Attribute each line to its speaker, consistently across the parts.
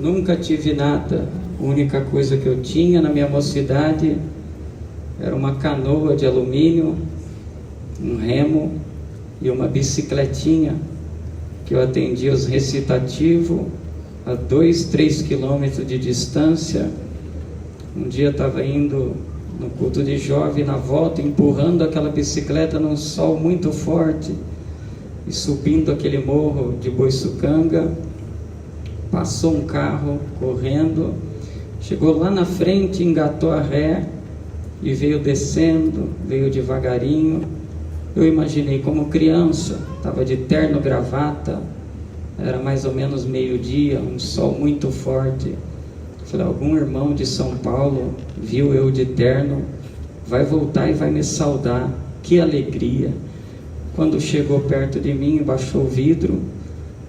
Speaker 1: Nunca tive nada. A única coisa que eu tinha na minha mocidade era uma canoa de alumínio, um remo e uma bicicletinha que eu atendia os recitativos a 2, 3 quilômetros de distância. Um dia eu estava indo no culto de jovem, na volta, empurrando aquela bicicleta num sol muito forte e subindo aquele morro de Boiçucanga. Passou um carro correndo, chegou lá na frente, engatou a ré e veio descendo, veio devagarinho. Eu imaginei como criança, estava de terno, gravata, era mais ou menos meio-dia, um sol muito forte. Falei, algum irmão de São Paulo viu eu de terno, vai voltar e vai me saudar, que alegria. Quando chegou perto de mim, baixou o vidro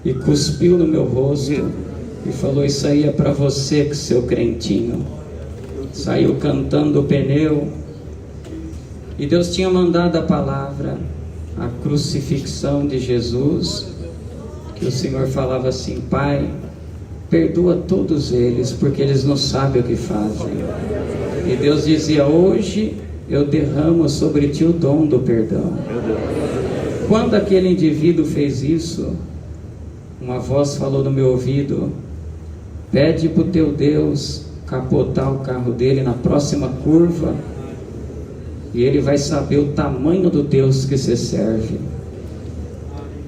Speaker 1: e cuspiu no meu rosto e falou, isso aí é para você, seu crentinho. Saiu cantando o pneu. E Deus tinha mandado a palavra, a crucifixão de Jesus, que o Senhor falava assim, Pai, perdoa todos eles, porque eles não sabem o que fazem. E Deus dizia, hoje eu derramo sobre ti o dom do perdão. Quando aquele indivíduo fez isso, uma voz falou no meu ouvido, pede para o teu Deus capotar o carro dele na próxima curva, e ele vai saber o tamanho do Deus que você serve.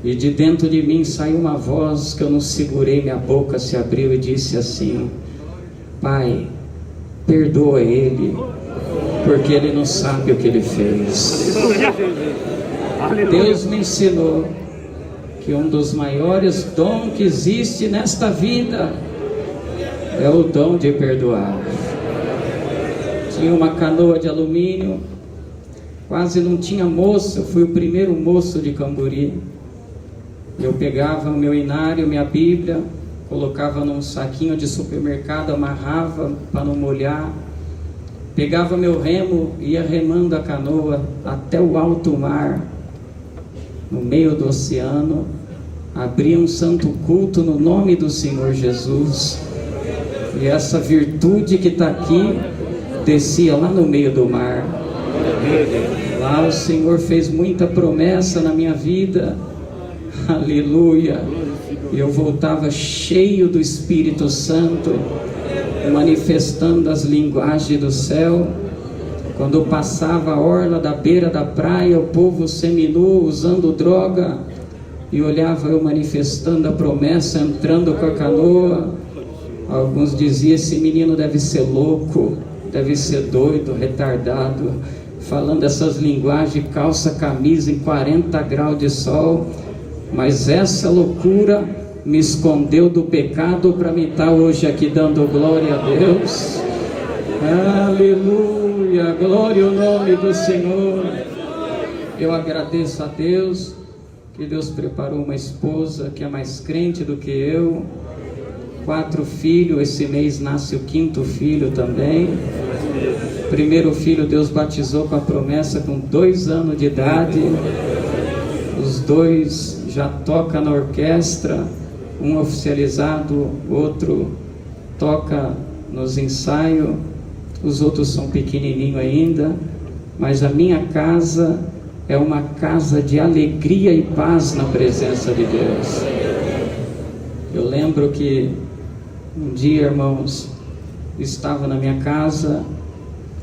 Speaker 1: E de dentro de mim saiu uma voz que eu não segurei, minha boca se abriu e disse assim, Pai, perdoa ele, porque ele não sabe o que ele fez. Deus me ensinou que um dos maiores dons que existe nesta vida é o dom de perdoar. Tinha uma canoa de alumínio, quase não tinha moço, eu fui o primeiro moço de Camburi. Eu pegava o meu inário, minha Bíblia, colocava num saquinho de supermercado, amarrava para não molhar, pegava meu remo, ia remando a canoa até o alto mar, no meio do oceano, abria um santo culto no nome do Senhor Jesus, e essa virtude que está aqui, descia lá no meio do mar. Lá o Senhor fez muita promessa na minha vida, aleluia, e eu voltava cheio do Espírito Santo, manifestando as linguagens do céu. Quando eu passava a orla da beira da praia, o povo seminu usando droga, e olhava eu manifestando a promessa, entrando com a canoa. Alguns diziam, esse menino deve ser louco, deve ser doido, retardado, falando essas linguagens, calça, camisa em 40 graus de sol. Mas essa loucura me escondeu do pecado para me estar hoje aqui dando glória a Deus. Aleluia, glória ao nome do Senhor. Eu agradeço a Deus, que Deus preparou uma esposa que é mais crente do que eu. 4 filhos, esse mês nasce o 5º filho também. Primeiro filho Deus batizou com a promessa com 2 anos de idade. Os 2 já tocam na orquestra, um oficializado, outro toca nos ensaios, os outros são pequenininhos ainda, mas a minha casa é uma casa de alegria e paz na presença de Deus. Eu lembro que um dia, irmãos, estava na minha casa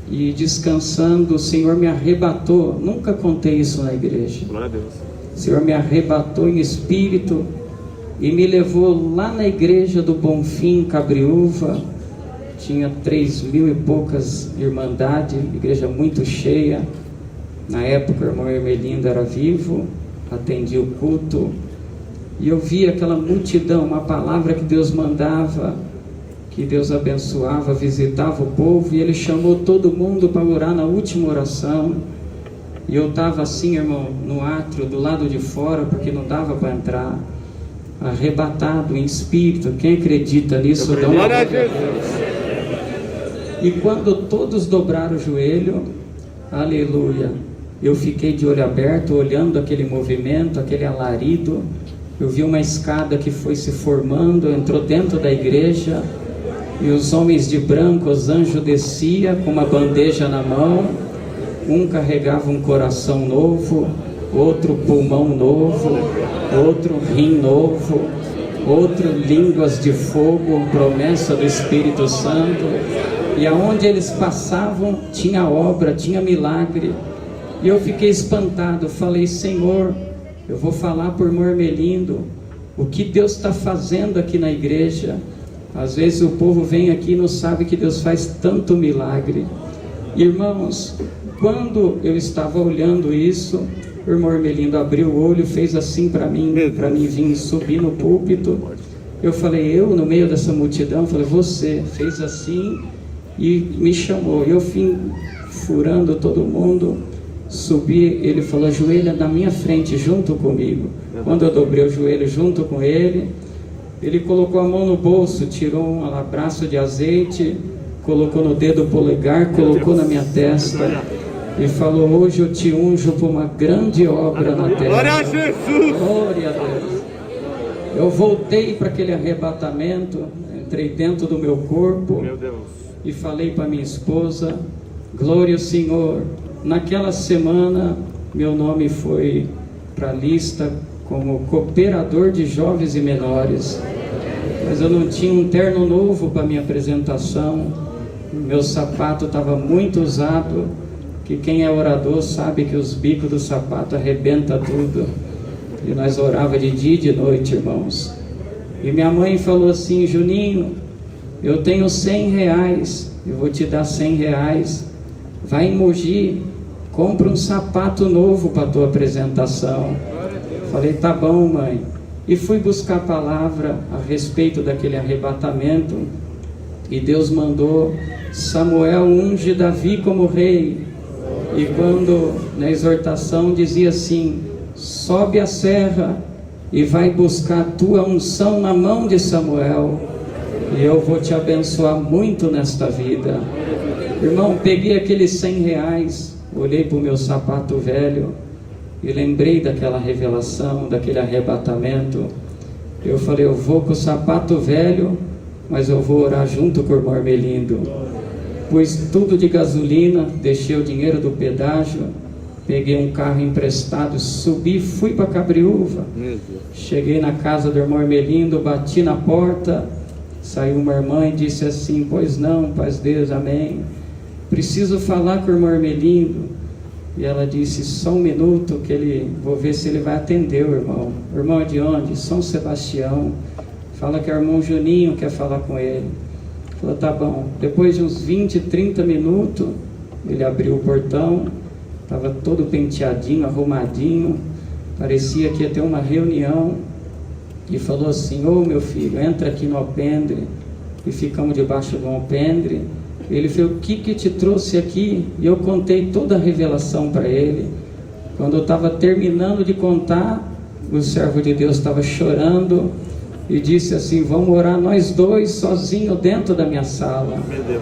Speaker 1: e descansando, o Senhor me arrebatou. Nunca contei isso na igreja.
Speaker 2: Glória a Deus.
Speaker 1: O Senhor me arrebatou em espírito e me levou lá na igreja do Bonfim, Cabriúva. Tinha 3.000 e poucas irmandades, igreja muito cheia. Na época o irmão Hermelindo era vivo, atendia o culto. E eu via aquela multidão, uma palavra que Deus mandava, que Deus abençoava, visitava o povo, e Ele chamou todo mundo para orar na última oração. E eu estava assim, irmão, no átrio, do lado de fora, porque não dava para entrar, arrebatado em espírito. Quem acredita nisso, dá uma glória a Deus. E quando todos dobraram o joelho, aleluia, eu fiquei de olho aberto, olhando aquele movimento, aquele alarido, eu vi uma escada que foi se formando, entrou dentro da igreja, e os homens de branco, os anjos desciam com uma bandeja na mão, um carregava um coração novo, outro pulmão novo, outro rim novo, outro línguas de fogo, promessa do Espírito Santo, e aonde eles passavam tinha obra, tinha milagre. E eu fiquei espantado, falei: Senhor, eu vou falar por Mormelindo o que Deus está fazendo aqui na igreja. Às vezes o povo vem aqui e não sabe que Deus faz tanto milagre. Irmãos, quando eu estava olhando isso, o irmão Mormelindo abriu o olho, fez assim para mim vir subir no púlpito. Eu falei, eu no meio dessa multidão, falei, você, fez assim e me chamou. Eu fui furando todo mundo, subi, ele falou, ajoelha na minha frente junto comigo. Quando eu dobrei o joelho junto com ele, ele colocou a mão no bolso, tirou um abraço de azeite, colocou no dedo polegar, colocou na minha testa e falou, hoje eu te unjo por uma grande obra na terra.
Speaker 2: Glória a Jesus!
Speaker 1: Glória a Deus! Eu voltei para aquele arrebatamento, entrei dentro do meu corpo,
Speaker 2: Meu Deus,
Speaker 1: e falei para minha esposa, glória ao Senhor. Naquela semana, meu nome foi para a lista como cooperador de jovens e menores, mas eu não tinha um terno novo para minha apresentação, meu sapato estava muito usado, que quem é orador sabe que os bicos do sapato arrebenta tudo, e nós orava de dia e de noite, irmãos. E minha mãe falou assim, Juninho, eu tenho 100 reais, eu vou te dar 100 reais, vai em Mogi, compra um sapato novo para a tua apresentação. Falei, tá bom, mãe. E fui buscar a palavra a respeito daquele arrebatamento, e Deus mandou Samuel unge Davi como rei. E quando na exortação dizia assim, sobe a serra e vai buscar a tua unção na mão de Samuel, e eu vou te abençoar muito nesta vida. Irmão, peguei aqueles 100 reais, olhei para o meu sapato velho e lembrei daquela revelação, daquele arrebatamento. Eu falei, eu vou com o sapato velho, mas eu vou orar junto com o irmão Mormelindo. Pus tudo de gasolina, deixei o dinheiro do pedágio, peguei um carro emprestado, subi, fui para Cabriúva. Cheguei na casa do irmão Mormelindo, bati na porta, saiu uma irmã e disse assim, pois não, paz Deus, amém. Preciso falar com o irmão Mormelindo. E ela disse, só um minuto que vou ver se ele vai atender o irmão. O irmão é de onde? São Sebastião. Fala que é o irmão Juninho quer falar com ele. Falou, tá bom. Depois de uns 20, 30 minutos, ele abriu o portão, estava todo penteadinho, arrumadinho, parecia que ia ter uma reunião, e falou assim, ô meu filho, entra aqui no alpendre. E ficamos debaixo do alpendre. Ele falou, o que te trouxe aqui? E eu contei toda a revelação para ele. Quando eu estava terminando de contar, o servo de Deus estava chorando e disse assim, vamos orar nós dois sozinhos dentro da minha sala.
Speaker 2: meu Deus,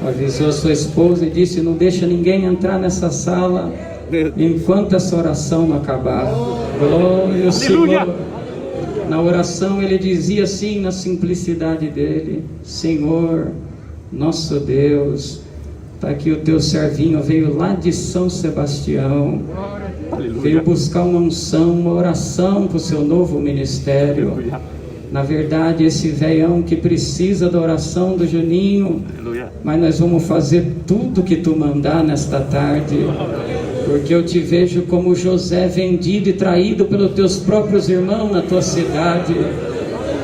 Speaker 1: Avisou a sua esposa e disse, não deixa ninguém entrar nessa sala enquanto essa oração não acabar. Glória ao Senhor. Na oração ele dizia assim, na simplicidade dele, Senhor, nosso Deus, está aqui o teu servinho, veio lá de São Sebastião, veio buscar uma unção, uma oração para o seu novo ministério. Na verdade, esse velhão que precisa da oração do Juninho, mas nós vamos fazer tudo que tu mandar nesta tarde, porque eu te vejo como José vendido e traído pelos teus próprios irmãos na tua cidade,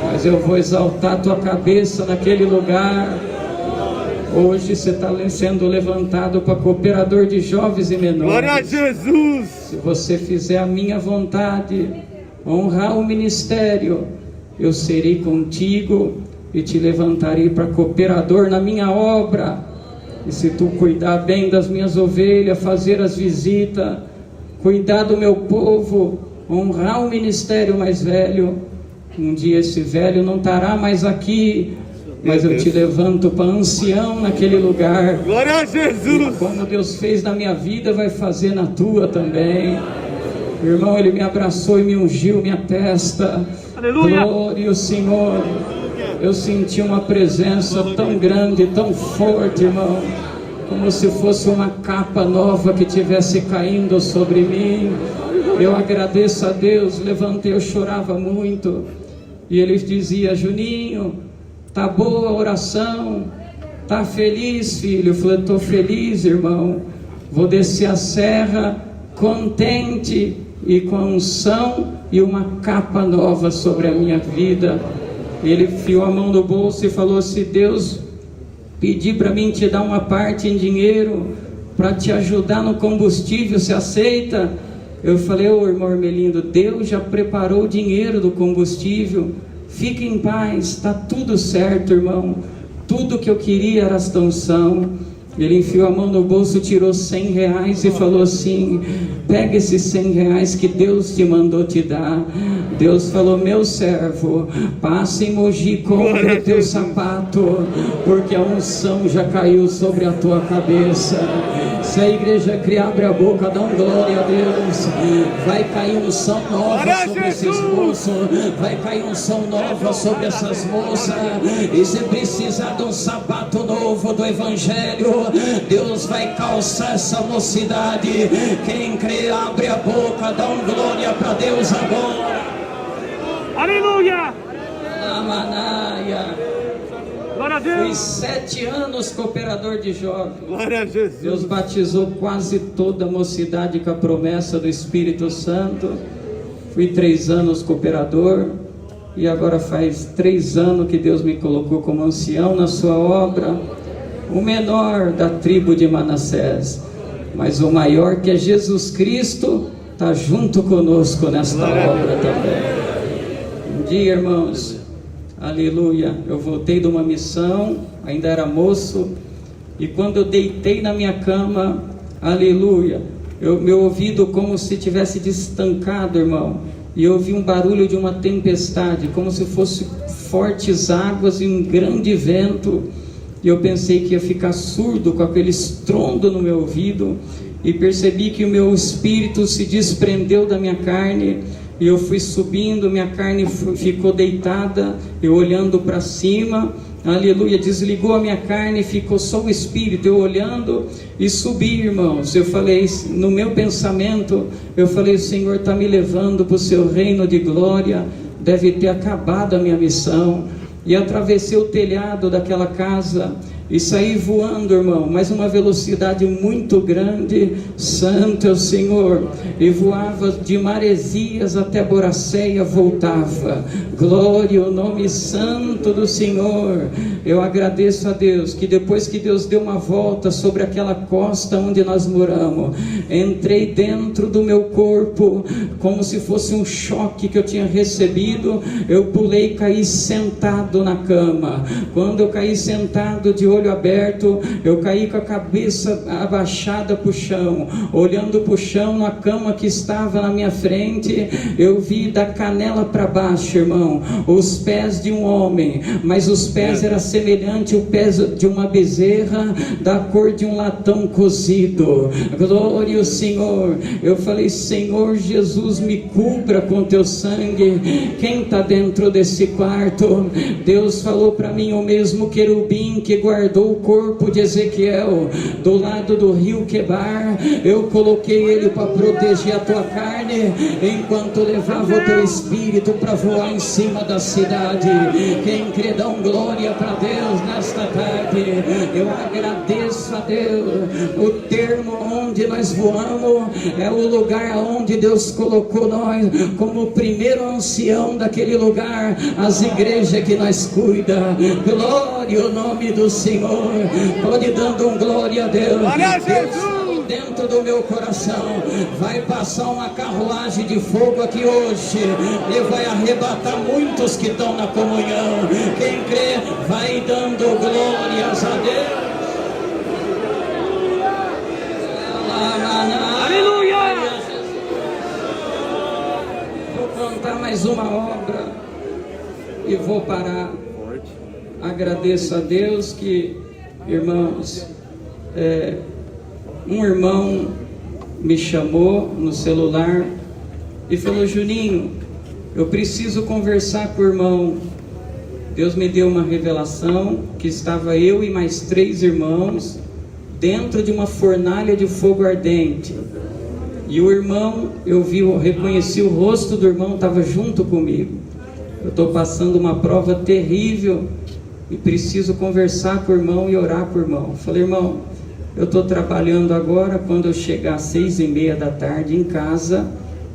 Speaker 1: mas eu vou exaltar a tua cabeça naquele lugar. Hoje você está sendo levantado para cooperador de jovens e menores.
Speaker 2: glória a Jesus!
Speaker 1: Se você fizer a minha vontade, honrar o ministério, eu serei contigo e te levantarei para cooperador na minha obra. E se tu cuidar bem das minhas ovelhas, fazer as visitas, cuidar do meu povo, honrar o ministério mais velho, um dia esse velho não estará mais aqui, mas eu te levanto para ancião naquele lugar.
Speaker 2: Glória a Jesus!
Speaker 1: E como Deus fez na minha vida, vai fazer na tua também. Irmão, Ele me abraçou e me ungiu minha testa.
Speaker 3: Aleluia.
Speaker 1: Glória ao Senhor. Eu senti uma presença tão grande, tão forte, irmão, como se fosse uma capa nova que tivesse caindo sobre mim. Eu agradeço a Deus. Levantei, eu chorava muito, e Ele dizia: Juninho, tá boa a oração? Tá feliz, filho? Eu falei: estou feliz, irmão. Vou descer a serra contente e com a unção e uma capa nova sobre a minha vida. Ele enfiou a mão no bolso e falou: se Deus pedir para mim te dar uma parte em dinheiro para te ajudar no combustível, você aceita? Eu falei: ô irmão Ermelindo, Deus já preparou o dinheiro do combustível, fique em paz, está tudo certo, irmão. Tudo que eu queria era esta unção. Ele enfiou a mão no bolso, tirou R$100 e falou assim: pega esses R$100 que Deus te mandou te dar. Deus falou: meu servo, passa em Mogi, compra teu sapato, porque a unção já caiu sobre a tua cabeça. Se a igreja criar, abre a boca, dá um glória a Deus. Vai cair unção nova sobre esses moços, vai cair unção nova sobre essas moças. E se precisar de um sapato novo do Evangelho, Deus vai calçar essa mocidade. Quem crê, abre a boca, dá um glória para Deus agora.
Speaker 3: Aleluia.
Speaker 1: Amanaia.
Speaker 3: Glória a Deus.
Speaker 1: Fui 7 anos cooperador de jovens.
Speaker 2: Glória a Jesus.
Speaker 1: Deus batizou quase toda a mocidade com a promessa do Espírito Santo. Fui 3 anos cooperador, e agora faz 3 anos que Deus me colocou como ancião na sua obra. O menor da tribo de Manassés, mas o maior, que é Jesus Cristo, está junto conosco nesta obra também. Um dia, irmãos, aleluia, eu voltei de uma missão, ainda era moço, e quando eu deitei na minha cama, aleluia, meu ouvido como se tivesse destancado, irmão, e eu ouvi um barulho de uma tempestade, como se fosse fortes águas e um grande vento. E eu pensei que ia ficar surdo com aquele estrondo no meu ouvido, e percebi que o meu espírito se desprendeu da minha carne, e eu fui subindo, minha carne ficou deitada, eu olhando para cima, aleluia, desligou a minha carne, ficou só o espírito, eu olhando e subi, irmãos. Eu falei, no meu pensamento, eu falei: o Senhor está me levando para o seu reino de glória, deve ter acabado a minha missão. E atravessei o telhado daquela casa e saí voando, irmão, mas uma velocidade muito grande. Santo é o Senhor. E voava de Maresias até Boracéia, voltava. Glória ao nome santo do Senhor. Eu agradeço a Deus que depois que Deus deu uma volta sobre aquela costa onde nós moramos, entrei dentro do meu corpo como se fosse um choque que eu tinha recebido. Eu pulei e caí sentado na cama. Quando eu caí sentado de olho aberto, eu caí com a cabeça abaixada para o chão, olhando para o chão, na cama que estava na minha frente. Eu vi da canela para baixo, irmão, os pés de um homem, mas os pés eram semelhantes ao pé de uma bezerra, da cor de um latão cozido. Glória ao Senhor. Eu falei: Senhor Jesus, me cubra com teu sangue. Quem está dentro desse quarto? Deus falou para mim: o mesmo querubim que guardou o corpo de Ezequiel do lado do rio Quebar, eu coloquei ele para proteger a tua carne, enquanto levava o teu espírito para voar em cima da cidade. Quem crê, dá um glória para Deus nesta tarde. Eu agradeço a Deus. O termo onde nós voamos é o lugar onde Deus colocou nós como o primeiro ancião daquele lugar, as igrejas que nós cuida. Glória ao nome do Senhor. Pode dando um glória a Deus. Deus dentro do meu coração, vai passar uma carruagem de fogo aqui hoje e vai arrebatar muitos que estão na comunhão. Quem crê, vai dando glórias a Deus.
Speaker 3: Aleluia.
Speaker 1: Vou contar mais uma obra e vou parar. Agradeço a Deus que, irmãos, um irmão me chamou no celular e falou: Juninho, eu preciso conversar com o irmão. Deus me deu uma revelação que estava eu e mais 3 irmãos dentro de uma fornalha de fogo ardente. E o irmão, eu reconheci o rosto do irmão, estava junto comigo. Eu estou passando uma prova terrível e preciso conversar com o irmão e orar com o irmão. Falei: irmão, eu estou trabalhando agora, quando eu chegar às 6:30 da tarde em casa,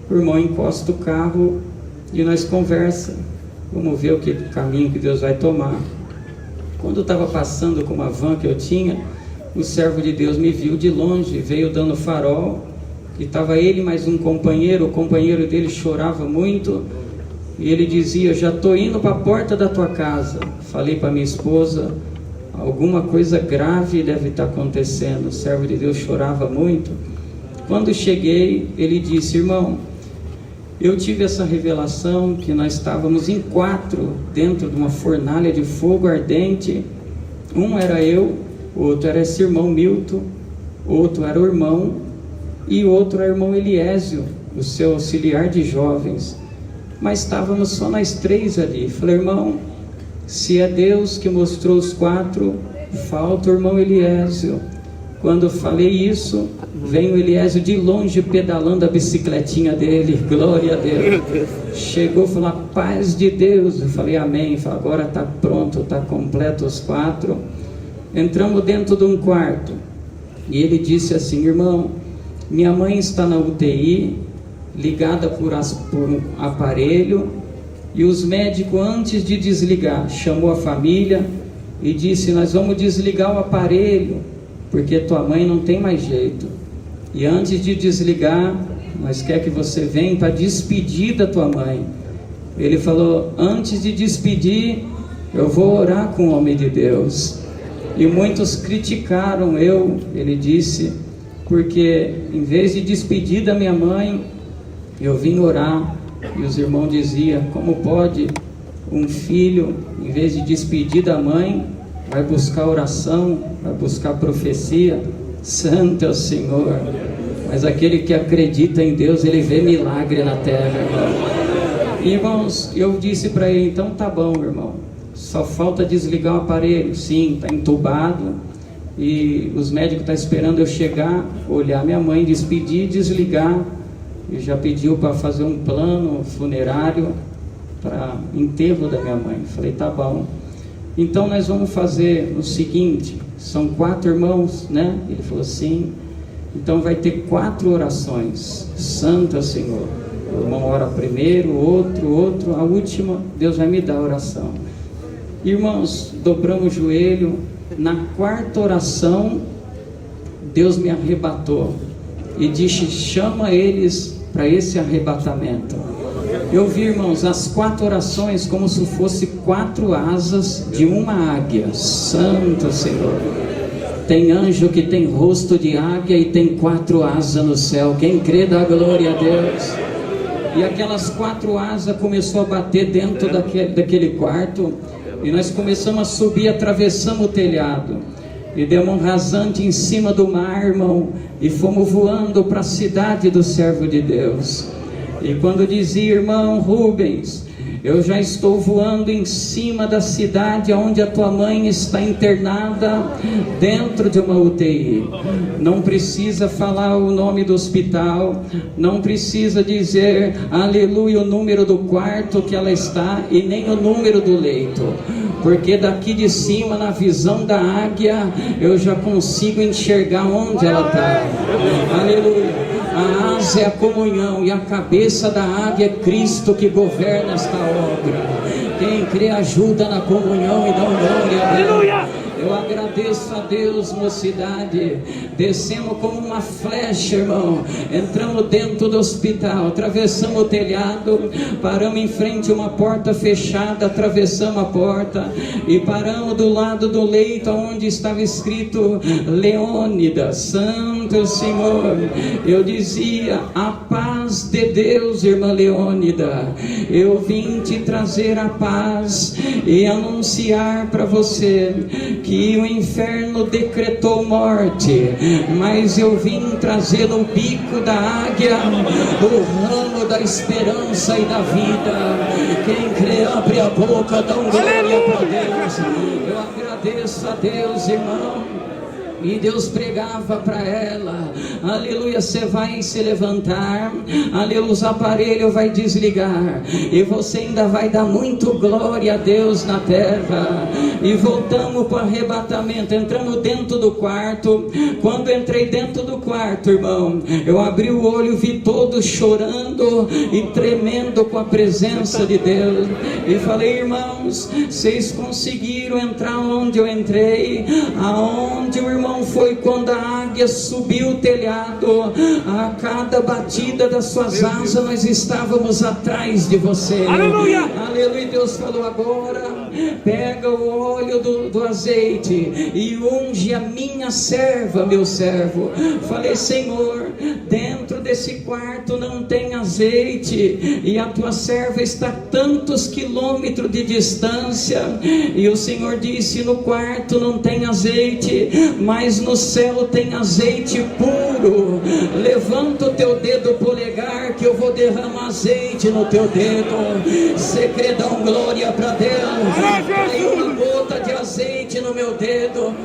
Speaker 1: o irmão encosta o carro e nós conversa. Vamos ver o caminho que Deus vai tomar. Quando eu estava passando com uma van que eu tinha, o servo de Deus me viu de longe, veio dando farol, e estava ele mais um companheiro. O companheiro dele chorava muito, e ele dizia: já estou indo para a porta da tua casa. Falei para minha esposa: alguma coisa grave deve estar acontecendo. O servo de Deus chorava muito. Quando cheguei, ele disse: irmão, eu tive essa revelação que nós estávamos em 4 dentro de uma fornalha de fogo ardente. Um era eu, o outro era esse irmão Milton, outro era o irmão, e o outro era o irmão Eliésio, o seu auxiliar de jovens. Mas estávamos só nós 3 ali. Falei: irmão, se é Deus que mostrou os 4, falta o irmão Eliésio. Quando eu falei isso, vem o Eliésio de longe pedalando a bicicletinha dele. Glória a Deus. Chegou e falou: a paz de Deus. Eu falei: amém. Falei: agora está pronto, está completo os 4. Entramos dentro de um quarto e ele disse assim: irmão, minha mãe está na UTI, ligada por um aparelho, e os médicos, antes de desligar, chamou a família e disse: nós vamos desligar o aparelho, porque tua mãe não tem mais jeito. E antes de desligar, nós quer que você venha para despedir da tua mãe. Ele falou: antes de despedir, eu vou orar com o homem de Deus. E muitos criticaram ele disse, porque em vez de despedir da minha mãe, eu vim orar. E os irmãos diziam: como pode um filho, em vez de despedir da mãe, vai buscar oração, vai buscar profecia? Santo é o Senhor. Mas aquele que acredita em Deus, ele vê milagre na terra, irmão. Irmãos, eu disse para ele: então tá bom, irmão, só falta desligar o aparelho. Sim, está entubado, e os médicos estão esperando eu chegar, olhar minha mãe, despedir e desligar. E já pediu para fazer um plano funerário para enterro da minha mãe. Falei: tá bom. Então nós vamos fazer o seguinte: são 4 irmãos, né? Ele falou: sim. Então vai ter 4 orações. Santo é o Senhor. O irmão ora primeiro, outro, a última Deus vai me dar a oração. Irmãos, dobramos o joelho. Na 4ª oração, Deus me arrebatou e disse: chama eles para esse arrebatamento. Eu vi, irmãos, as 4 orações como se fosse 4 asas de uma águia. Santo Senhor. Tem anjo que tem rosto de águia e tem 4 asas no céu. Quem crê dá glória a Deus. E aquelas 4 asas começou a bater dentro daquele quarto. E nós começamos a subir, atravessamos o telhado. E demos um rasante em cima do mar, irmão. E fomos voando para a cidade do servo de Deus. E quando dizia: irmão Rubens, eu já estou voando em cima da cidade onde a tua mãe está internada, dentro de uma UTI. Não precisa falar o nome do hospital, não precisa dizer, aleluia, o número do quarto que ela está e nem o número do leito, porque daqui de cima, na visão da águia, eu já consigo enxergar onde ela está. Aleluia. A asa é a comunhão e a cabeça da águia é Cristo que governa esta obra. Quem crê ajuda na comunhão e dá glória a Deus. Eu agradeço a Deus, mocidade. Descemos como uma flecha, irmão. Entramos dentro do hospital, atravessamos o telhado, paramos em frente a uma porta fechada, atravessamos a porta e paramos do lado do leito onde estava escrito Leônidas, Santo Santo, Senhor. Eu dizia: a paz de Deus, irmã Leônida. Eu vim te trazer a paz e anunciar para você que o inferno decretou morte, mas eu vim trazer no bico da águia o ramo da esperança e da vida. Quem crê, abre a boca, dá glória para Deus. Eu agradeço a Deus, irmão. E Deus pregava para ela: aleluia, você vai se levantar, aleluia, os aparelhos vai desligar, e você ainda vai dar muito glória a Deus na terra. E voltamos para o arrebatamento, entramos dentro do quarto. Quando entrei dentro do quarto, irmão, eu abri o olho, vi todos chorando e tremendo com a presença de Deus, e falei: irmãos, vocês conseguiram entrar onde eu entrei? Aonde o irmão foi quando a águia subiu o telhado, a cada batida das suas asas nós estávamos atrás de você.
Speaker 3: Aleluia!
Speaker 1: Aleluia. Deus falou: agora pega o óleo do azeite e unge a minha serva, meu servo. Falei: Senhor, dentro desse quarto não tem azeite e a tua serva está a tantos quilômetros de distância. E o Senhor disse: no quarto não tem azeite, mas no céu tem azeite puro. Levanta o teu dedo polegar que eu vou derramar azeite no teu dedo. Você crê, dá um glória para Deus. Tem uma gota de azeite no meu dedo.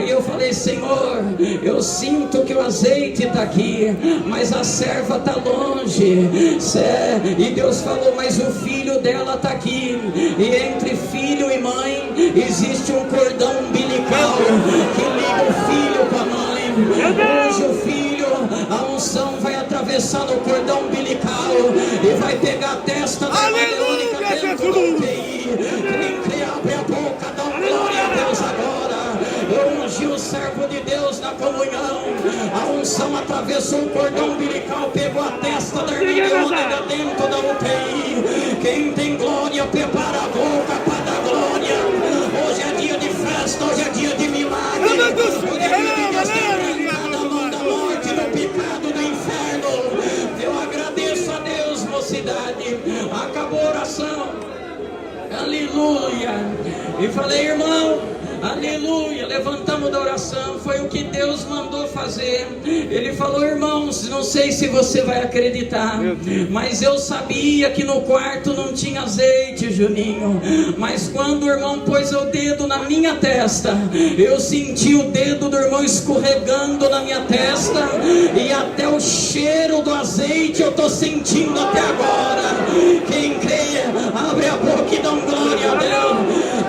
Speaker 1: E eu falei: Senhor, eu sinto que o azeite está aqui, mas a serva está longe. E Deus falou: mas o filho dela está aqui. E entre filho e mãe existe um cordão umbilical que liga o filho com a mãe. Hoje o filho, a unção vai atravessar no cordão umbilical e vai pegar a testa da Leônica dentro da UTI. Quem crê, abre a boca, dá um glória a Deus agora. Eu ungi o servo de Deus na comunhão. A unção atravessou o cordão umbilical, pegou a testa da irmã Leônica dentro da UTI. Quem tem glória, prepara a boca para dar glória. Hoje é dia de festa, hoje é dia de milagre. Hoje é dia de Deus ter arrancado a mão da morte, do pecado, do inferno. Eu agradeço a Deus, mocidade. Acabou a oração. Aleluia. E falei: irmão, aleluia, levantamos da oração, foi o que Deus mandou fazer. Ele falou: irmãos, não sei se você vai acreditar, mas eu sabia que no quarto não tinha azeite, Juninho, mas quando o irmão pôs o dedo na minha testa, eu senti o dedo do irmão escorregando na minha testa, e até o cheiro do azeite eu estou sentindo até agora. Quem crê, abre a boca e dá um glória a Deus.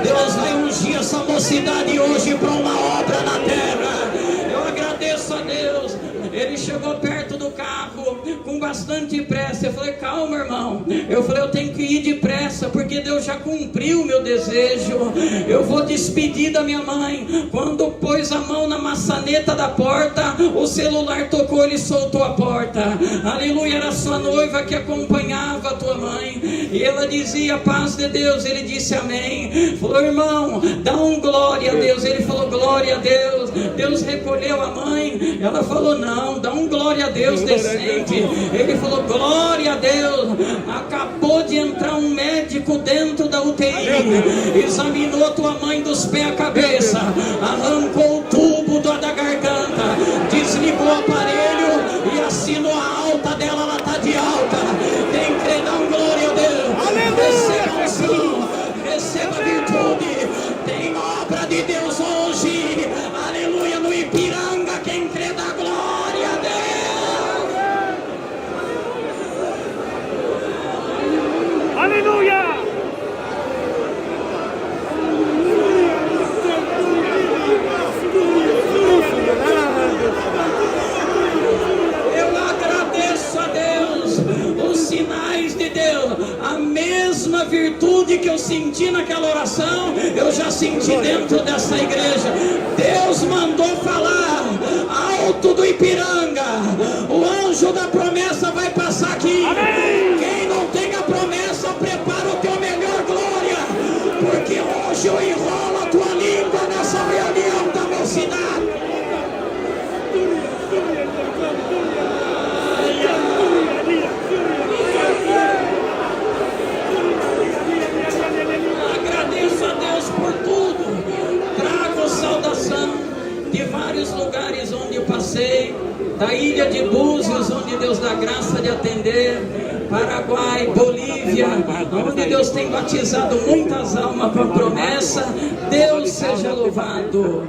Speaker 1: Deus vai ungir essa mocidade hoje para uma obra na terra. Eu agradeço a Deus. Ele chegou perto do carro com bastante pressa. Eu falei: calma, irmão. Eu falei: eu tenho que ir depressa, porque Deus já cumpriu o meu desejo. Eu vou despedir da minha mãe. Quando pôs a mão na maçaneta da porta, o celular tocou, ele soltou a porta. Aleluia, era sua noiva que acompanhava a tua mãe, e ela dizia: paz de Deus. Ele disse amém. Falou: irmão, dá um glória a Deus. Ele falou: glória a Deus. Deus recolheu a mãe. Ela falou: não, dá um glória a Deus decente. Ele falou: glória a Deus. Acabou de entrar um médico dentro da UTI, examinou tua mãe dos pés à cabeça, arrancou o tubo da garganta, desligou o aparelho e assinou a alta dela. Ela está de alta. Tem que dar um glória a Deus. Receba unção, receba virtude. Tem obra de Deus hoje. Aleluia, no Ipiranga. Quem crê, dá glória a Deus.
Speaker 3: Aleluia!
Speaker 1: Eu agradeço a Deus, os sinais de Deus, a mesma virtude que eu senti naquela oração, eu já senti dentro dessa igreja. Deus mandou falar alto do Ipiranga: o anjo da promessa vai passar aqui.
Speaker 3: Amém.
Speaker 1: Quem não tem a promessa, prepara o teu melhor glória, porque hoje eu enrolo a tua língua nessa reunião da mocidade. passei, da ilha de Búzios, onde Deus dá graça de atender, Paraguai, Bolívia, onde Deus tem batizado muitas almas com a promessa. Deus seja louvado.